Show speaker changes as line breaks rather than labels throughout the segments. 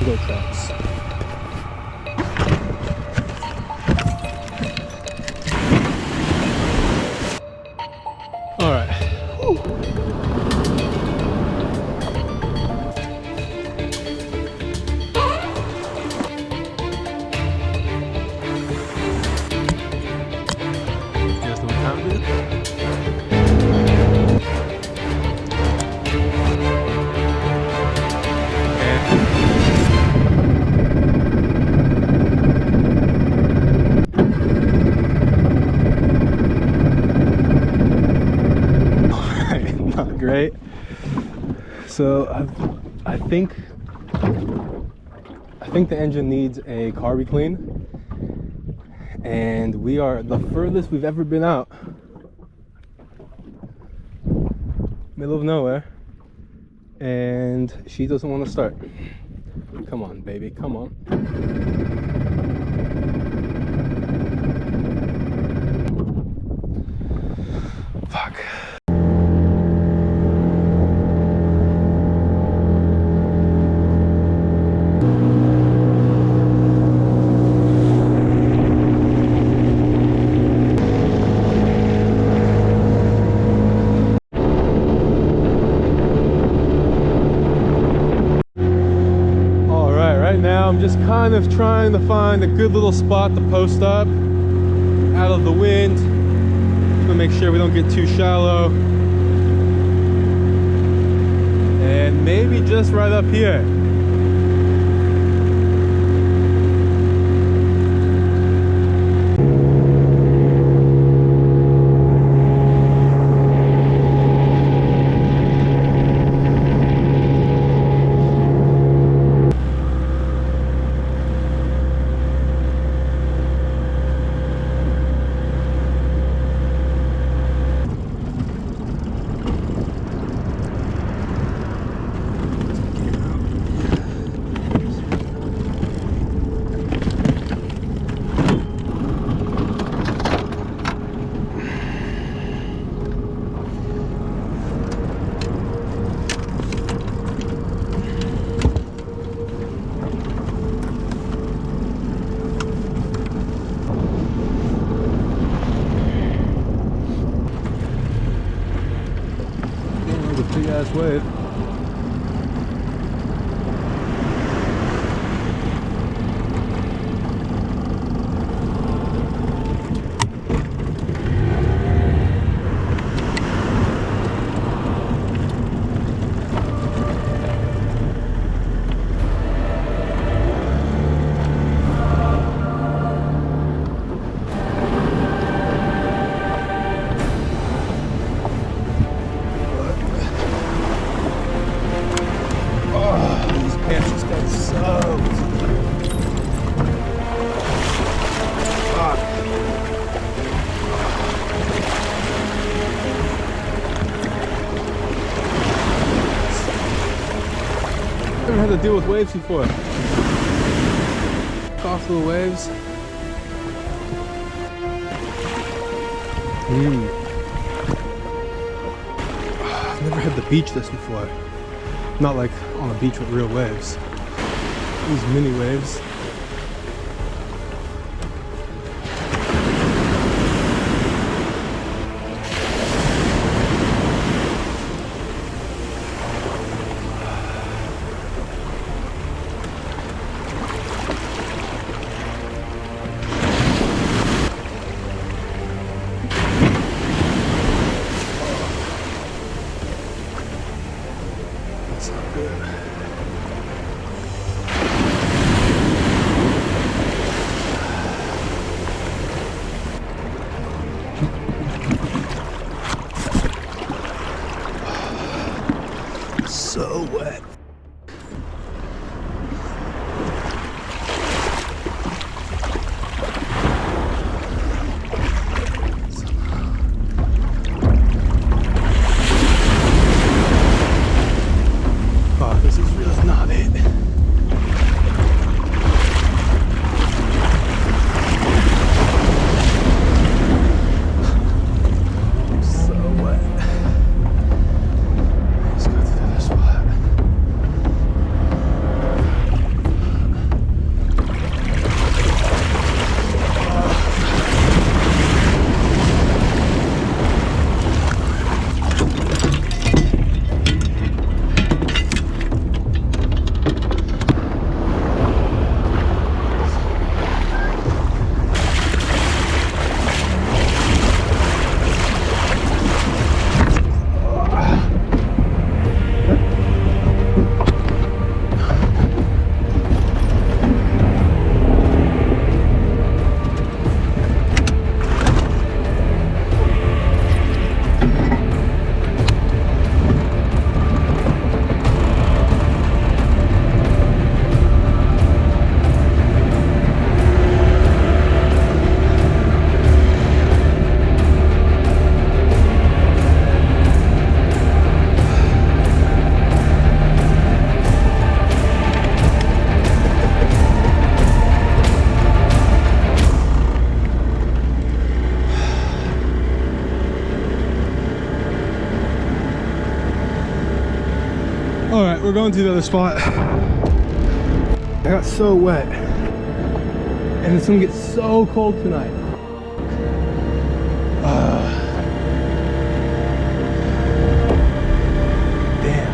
Go trucks. All right. Great. So I think the engine needs a carby clean, and we are the furthest we've ever been out. Middle of nowhere, and she doesn't want to start. Come on, baby, come on. Fuck. I'm just kind of trying to find a good little spot to post up out of the wind. Just to make sure we don't get too shallow. And maybe just right up here. Big ass wave. Never had to deal with waves before. Soft little waves. I've never had the beach this before. Not like on a beach with real waves. These mini waves. So wet. Oh, this is really not it. All right, we're going to the other spot. I got so wet, and it's gonna get so cold tonight. Damn.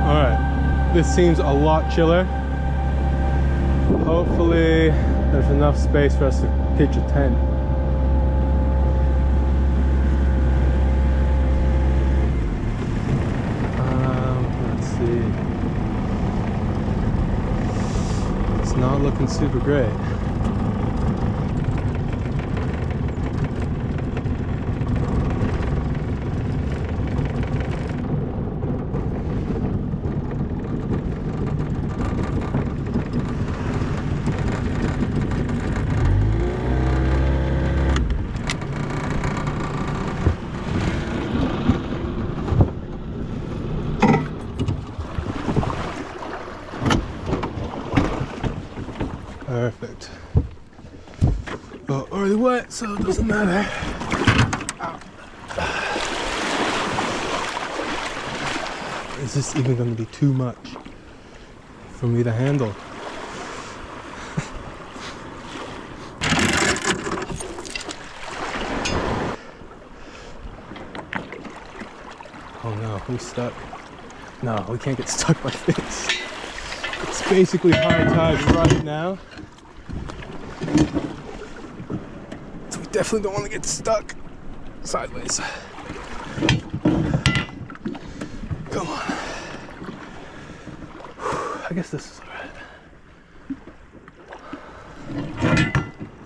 All right, this seems a lot chiller. Hopefully there's enough space for us to pitch a tent. Let's see. It's not looking super great. Perfect. Well, already wet, so it doesn't matter. Ow. Is this even going to be too much for me to handle? Oh no, we stuck. No, we can't get stuck like this. It's basically high tide right now. So we definitely don't want to get stuck sideways. Come on. I guess this is alright.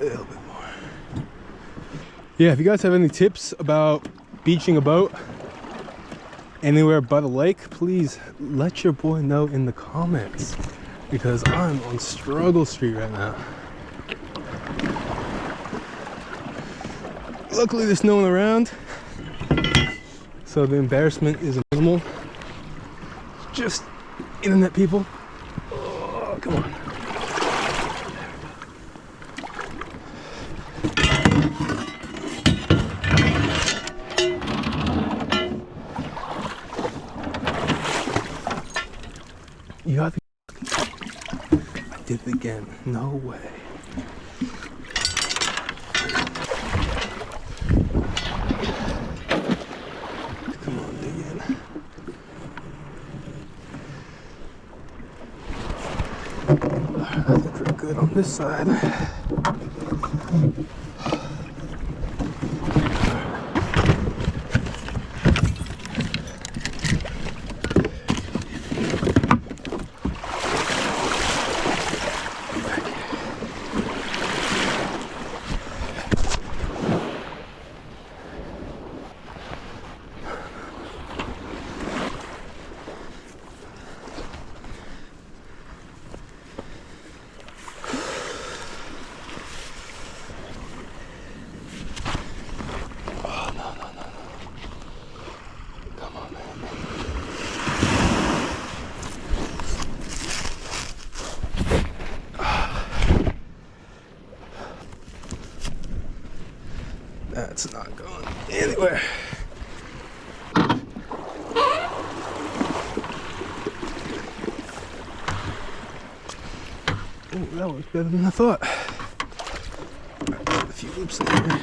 A little bit more. Yeah, if you guys have any tips about beaching a boat anywhere but a lake, please let your boy know in the comments, because I'm on struggle street right now. Luckily there's no one around, so the embarrassment is minimal. Just internet people. Oh, come on. You have to. I did it again. No way. Come on, dig in. I think we're good on this side. That's not going anywhere. Ooh, that was better than I thought. Right, put a few loops in here.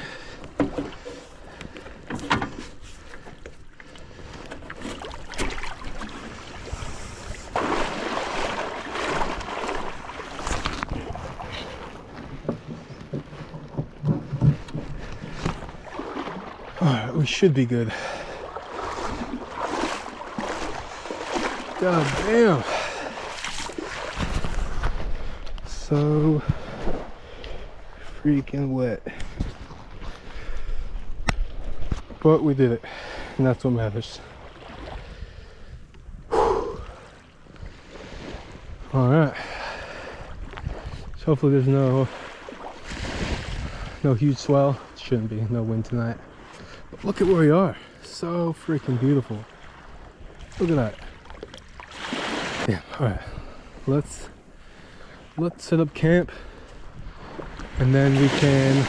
Alright, we should be good. God damn. So freaking wet. But we did it, and that's what matters. Alright. So hopefully there's no huge swell. Shouldn't be, no wind tonight. But look at where we are. So freaking beautiful. Look at that. Yeah, all right. Let's set up camp, and then we can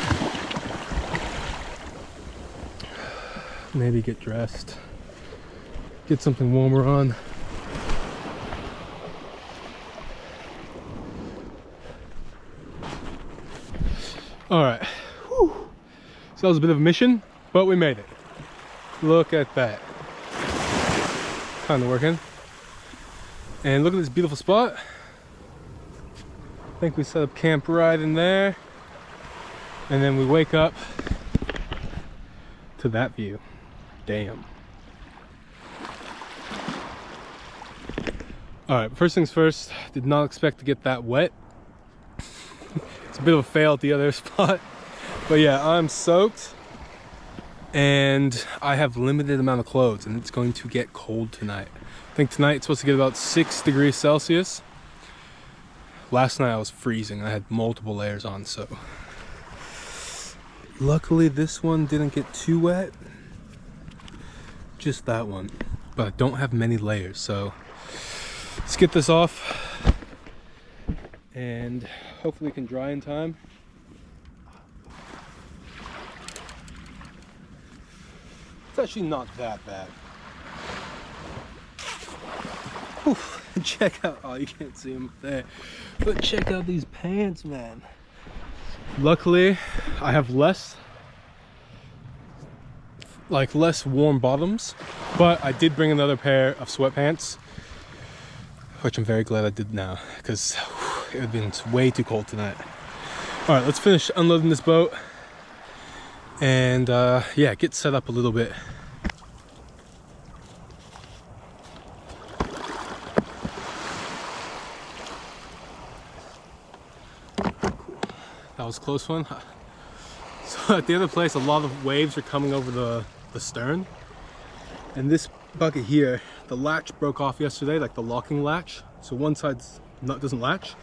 maybe get dressed, get something warmer on. All right. Whew. So that was a bit of a mission, but we made it. Look at that. Kind of working. And look at this beautiful spot. I think we set up camp right in there. And then we wake up to that view. Damn. All right, first things first, did not expect to get that wet. It's a bit of a fail at the other spot. But yeah, I'm soaked. And I have limited amount of clothes, and it's going to get cold tonight. I think tonight it's supposed to get about 6 degrees Celsius. Last night I was freezing. I had multiple layers on, so. Luckily this one didn't get too wet. Just that one. But I don't have many layers, so let's get this off. And hopefully it can dry in time. It's actually not that bad. Whew. Check out, oh, you can't see them there, but check out these pants, man. Luckily I have less warm bottoms, but I did bring another pair of sweatpants, which I'm very glad I did now, because it would have been way too cold tonight. All right, let's finish unloading this boat and yeah, get set up a little bit. That was a close one. So at the other place, a lot of waves are coming over the stern. And this bucket here, the latch broke off yesterday, like the locking latch. So one side doesn't latch.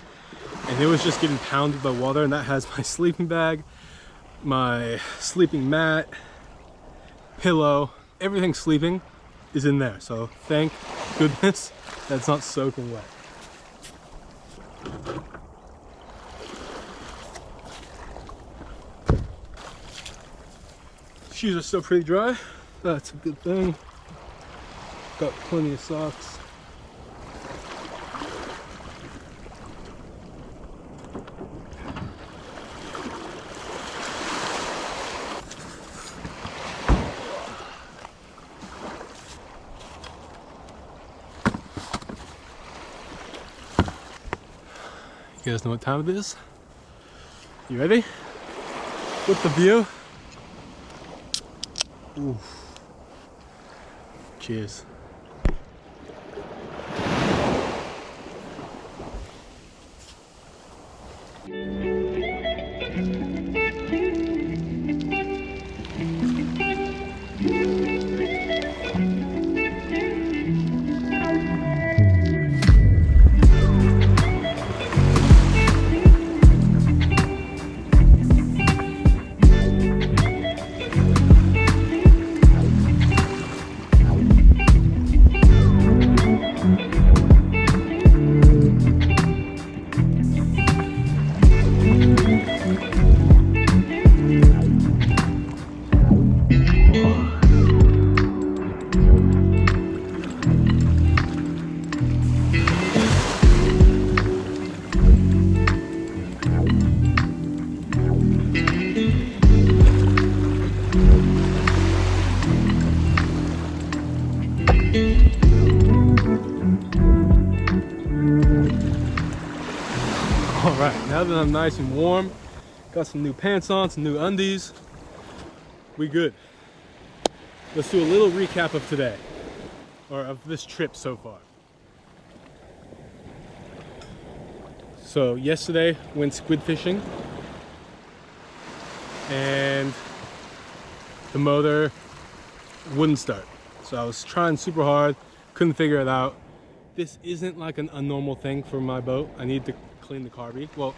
And it was just getting pounded by water, and that has my sleeping bag, my sleeping mat, pillow, everything sleeping is in there. So thank goodness that's not soaking wet. Shoes are still pretty dry. That's a good thing. Got plenty of socks. You guys know what time it is? You ready? With the view. Ooh. Cheers. Alright, now that I'm nice and warm, got some new pants on, some new undies, we good. Let's do a little recap of today, or of this trip so far. So yesterday, went squid fishing, and the motor wouldn't start. So I was trying super hard, couldn't figure it out. This isn't like a normal thing for my boat. I need to clean the carby. Well,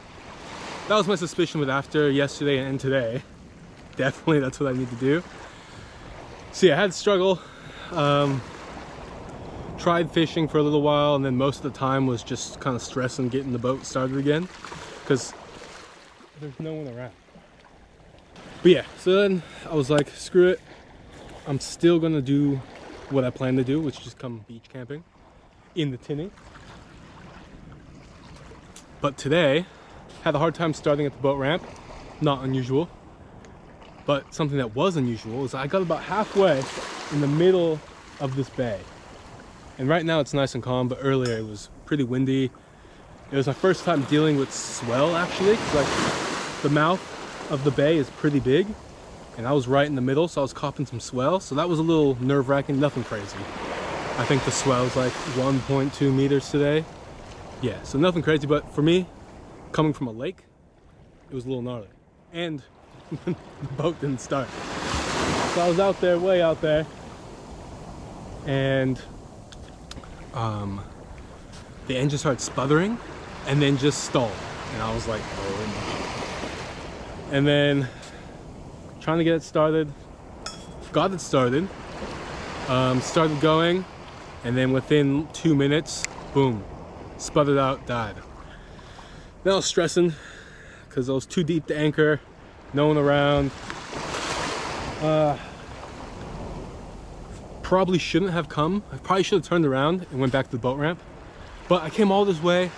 that was my suspicion with after yesterday and today. Definitely that's what I need to do. So yeah, I had to struggle. tried fishing for a little while, and then most of the time was just kind of stressing getting the boat started again because there's no one around. But yeah, so then I was like, screw it, I'm still gonna do what I plan to do, which is just come beach camping in the tinny. But today had a hard time starting at the boat ramp. Not unusual, but something that was unusual is I got about halfway in the middle of this bay, and right now it's nice and calm, but earlier it was pretty windy. It was my first time dealing with swell, actually, 'cause like the mouth of the bay is pretty big, and I was right in the middle, so I was copping some swell, so that was a little nerve-wracking. Nothing crazy. I think the swell is like 1.2 meters today. Yeah, so nothing crazy, but for me, coming from a lake, it was a little gnarly. And the boat didn't start. So I was out there, way out there, and the engine started sputtering and then just stalled. And I was like, oh my. And then trying to get it started, got it started, started going, and then within 2 minutes, boom, sputtered out, died. Then I was stressing because I was too deep to anchor, no one around. Probably shouldn't have come. I probably should have turned around and went back to the boat ramp. But I came all this way,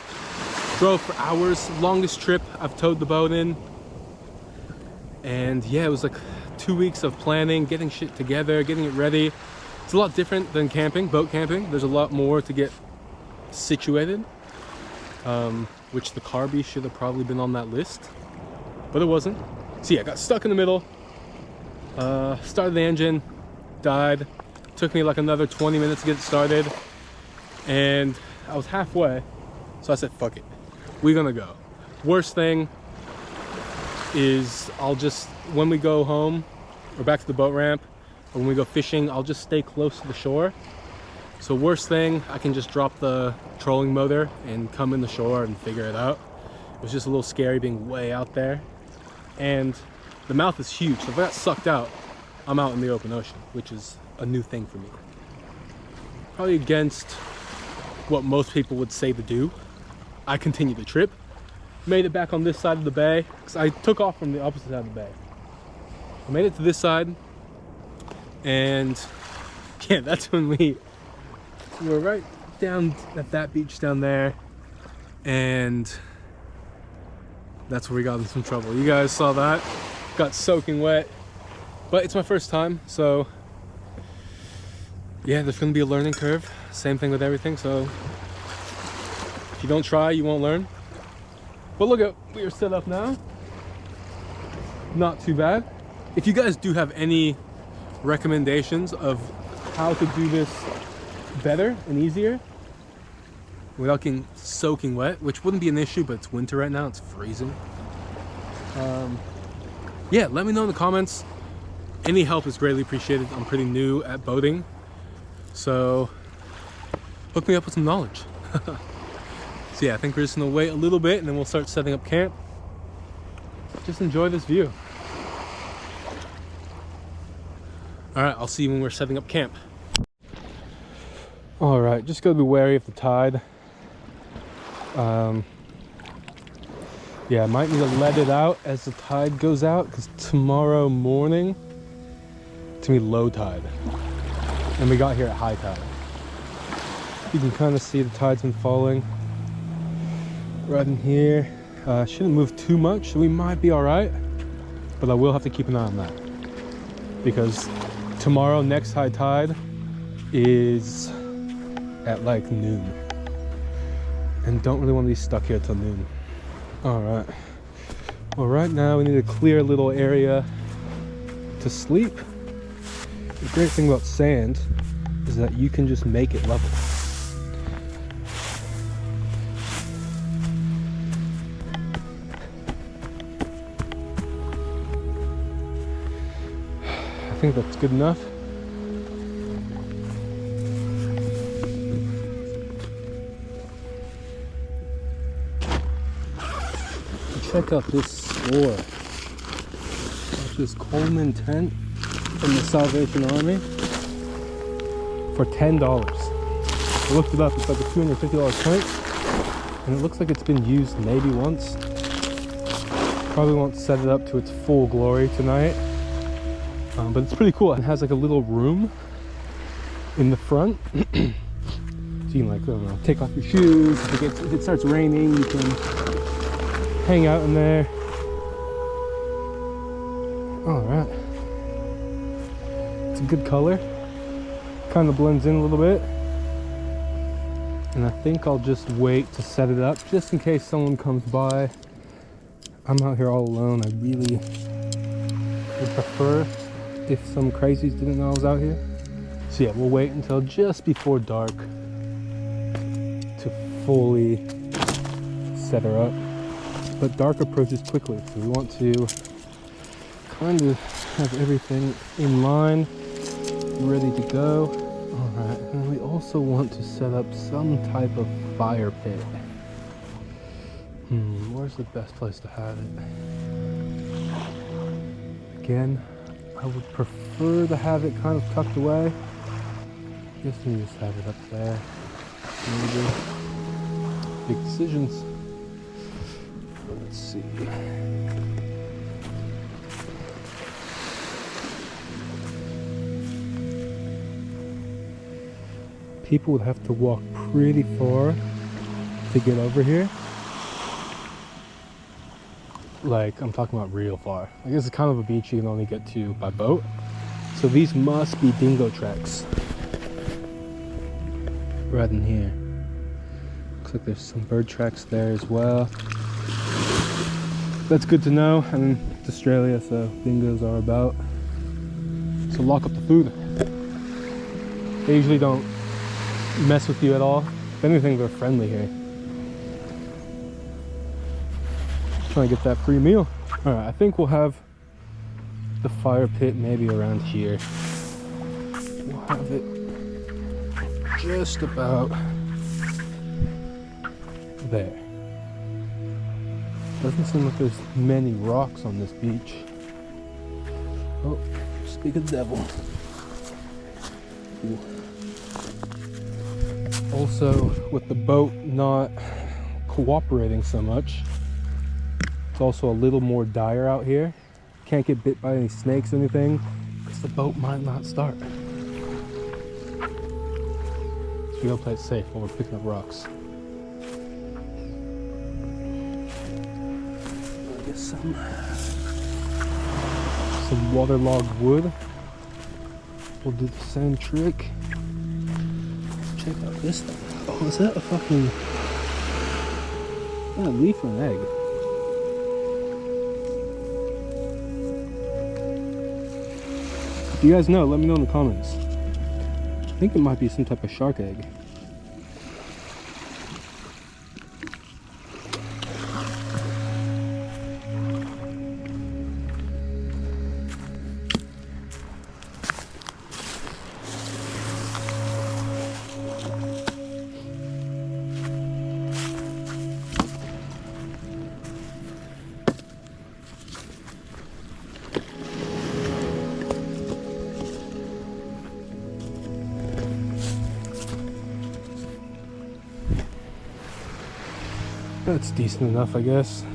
drove for hours, longest trip I've towed the boat in. And yeah, it was like 2 weeks of planning, getting shit together, getting it ready. It's a lot different than camping, boat camping. There's a lot more to get situated, which the carby should have probably been on that list, but it wasn't. So yeah, I got stuck in the middle, started the engine, died. Took me like another 20 minutes to get it started, and I was halfway, so I said, fuck it, we're gonna go. Worst thing is I'll just, when we go home or back to the boat ramp, or when we go fishing, I'll just stay close to the shore. So worst thing, I can just drop the trolling motor and come in the shore and figure it out. It was just a little scary being way out there, and the mouth is huge, so if I got sucked out, I'm out in the open ocean, which is a new thing for me. Probably against what most people would say to do. I continued the trip, made it back on this side of the bay, because I took off from the opposite side of the bay. I made it to this side, and yeah, that's when we were right down at that beach down there, and that's where we got in some trouble. You guys saw that. Got soaking wet, but it's my first time, so yeah, there's gonna be a learning curve. Same thing with everything, so if you don't try, you won't learn. But look at, we are set up now. Not too bad. If you guys do have any recommendations of how to do this better and easier without getting soaking wet, which wouldn't be an issue, but it's winter right now, it's freezing. Yeah, let me know in the comments. Any help is greatly appreciated. I'm pretty new at boating, so hook me up with some knowledge. So yeah, I think we're just gonna wait a little bit and then we'll start setting up camp. Just enjoy this view. All right, I'll see you when we're setting up camp. All right, just gotta be wary of the tide. Yeah, I might need to let it out as the tide goes out, because tomorrow morning it's gonna be low tide, and we got here at high tide. You can kind of see the tide's been falling right in here. Shouldn't move too much, so we might be all right, but I will have to keep an eye on that, because tomorrow, next high tide is at like noon, and don't really want to be stuck here till noon. All right, well, right now we need to clear a little area to sleep. The great thing about sand is that you can just make it level. I think that's good enough. Check out this store. Watch this Coleman tent from the Salvation Army for $10. I looked it up, it's like a $250 tank, and it looks like it's been used maybe once. Probably won't set it up to its full glory tonight, but it's pretty cool. It has like a little room in the front, so you can like, I don't know, take off your shoes. If it starts raining, you can hang out in there. All right, it's a good color, kind of blends in a little bit, and I think I'll just wait to set it up just in case someone comes by. I'm out here all alone. I really would prefer if some crazies didn't know I was out here. So yeah, we'll wait until just before dark to fully set her up. But dark approaches quickly, so we want to kind of have everything in line, ready to go. All right, and we also want to set up some type of fire pit. Where's the best place to have it? Again, I would prefer to have it kind of tucked away. I guess we just have it up there. Maybe. Big decisions. Let's see. People would have to walk pretty far to get over here. Like, I'm talking about real far. I guess it's kind of a beach you can only get to by boat. So these must be dingo tracks. Right in here. Looks like there's some bird tracks there as well. That's good to know. I mean, it's Australia, so dingoes are about. So lock up the food. They usually don't mess with you at all. If anything, they're friendly here. Trying to get that free meal. All right, I think we'll have the fire pit maybe around here. We'll have it just about there. Doesn't seem like there's many rocks on this beach. Oh, speak of the devil. Ooh. Also, with the boat not cooperating so much, it's also a little more dire out here. Can't get bit by any snakes or anything because the boat might not start. So we gotta play it safe while we're picking up rocks. I guess some waterlogged wood will do the same trick. Check out this thing. Oh, is that a fucking... Is that a leaf or an egg? If you guys know, let me know in the comments. I think it might be some type of shark egg. That's decent enough, I guess.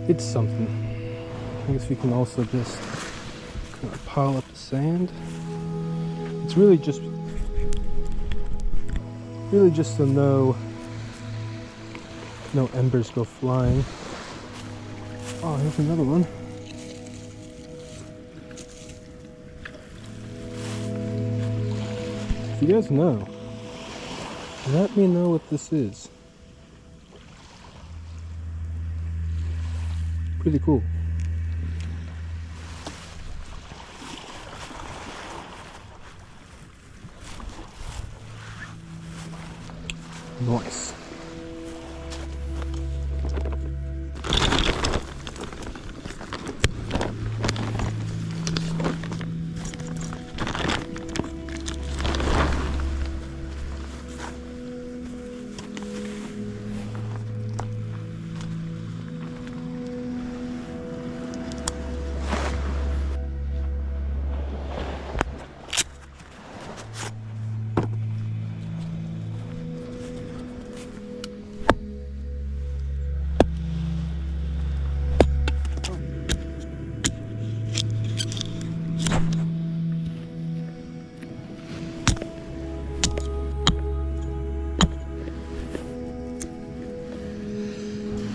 It's something. I guess we can also just kind of pile up the sand. It's really just so no embers go flying. Oh, here's another one. If you guys know, let me know what this is. Pretty cool. Nice.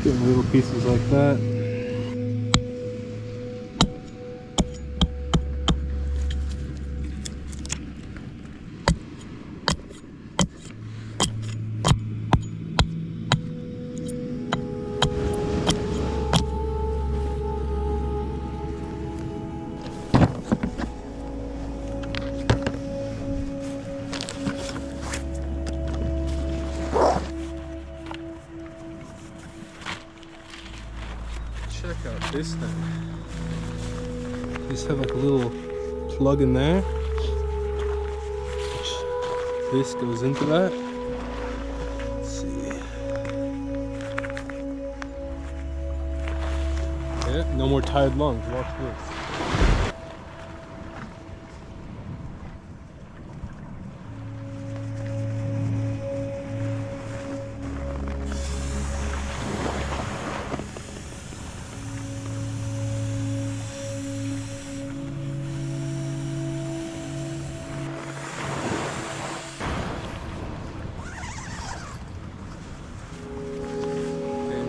Getting little pieces like that. Check out this thing. Just have like a little plug in there. This goes into that. Let's see. Yeah, no more tired lungs. Watch this.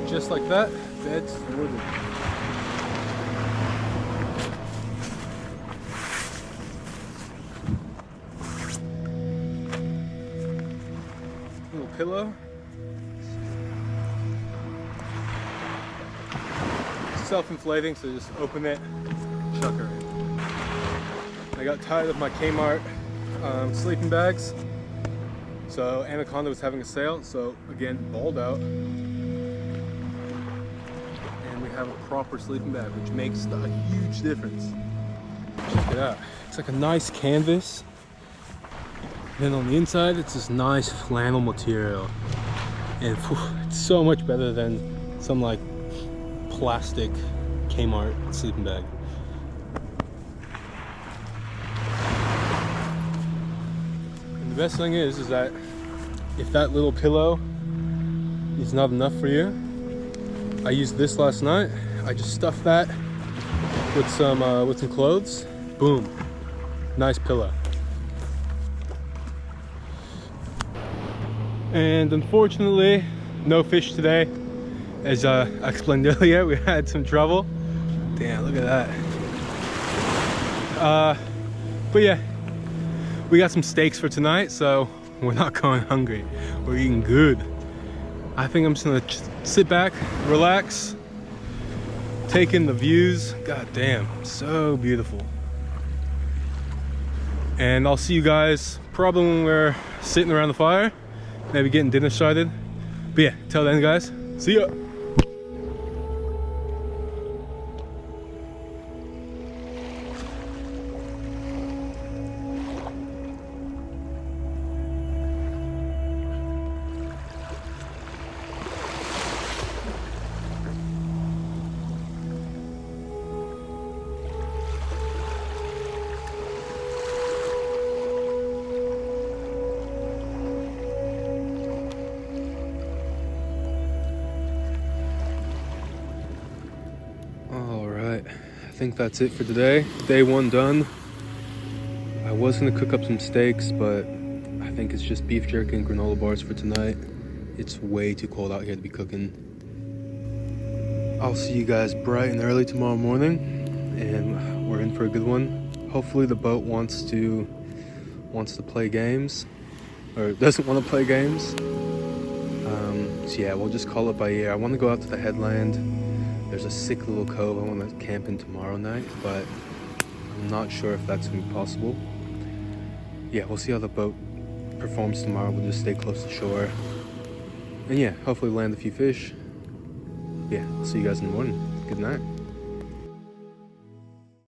Just like that, bed's sorted. Little pillow. Self-inflating, so just open it, chuck her in. I got tired of my Kmart sleeping bags. So Anaconda was having a sale, so again, balled out. Have a proper sleeping bag, which makes a huge difference. Check it out. It's like a nice canvas. Then on the inside, it's this nice flannel material. And it's so much better than some like plastic Kmart sleeping bag. And the best thing is that if that little pillow is not enough for you, I used this last night. I just stuffed that with some clothes. Boom, nice pillow. And unfortunately, no fish today. As I explained earlier, we had some trouble. Damn, look at that. But yeah, we got some steaks for tonight, so we're not going hungry. We're eating good. I think I'm just gonna sit back, relax, take in the views. God damn, so beautiful. And I'll see you guys probably when we're sitting around the fire, maybe getting dinner started. But yeah, till then guys, see ya. I think that's it for today. Day one done. I was gonna cook up some steaks, but I think it's just beef jerky and granola bars for tonight. It's way too cold out here to be cooking. I'll see you guys bright and early tomorrow morning, and we're in for a good one. Hopefully the boat wants to play games, or doesn't want to play games. So yeah, we'll just call it by ear. I want to go out to the headland. There's a sick little cove I want to camp in tomorrow night, but I'm not sure if that's going to be possible. Yeah, we'll see how the boat performs tomorrow. We'll just stay close to shore. And yeah, hopefully land a few fish. Yeah, I'll see you guys in the morning. Good night.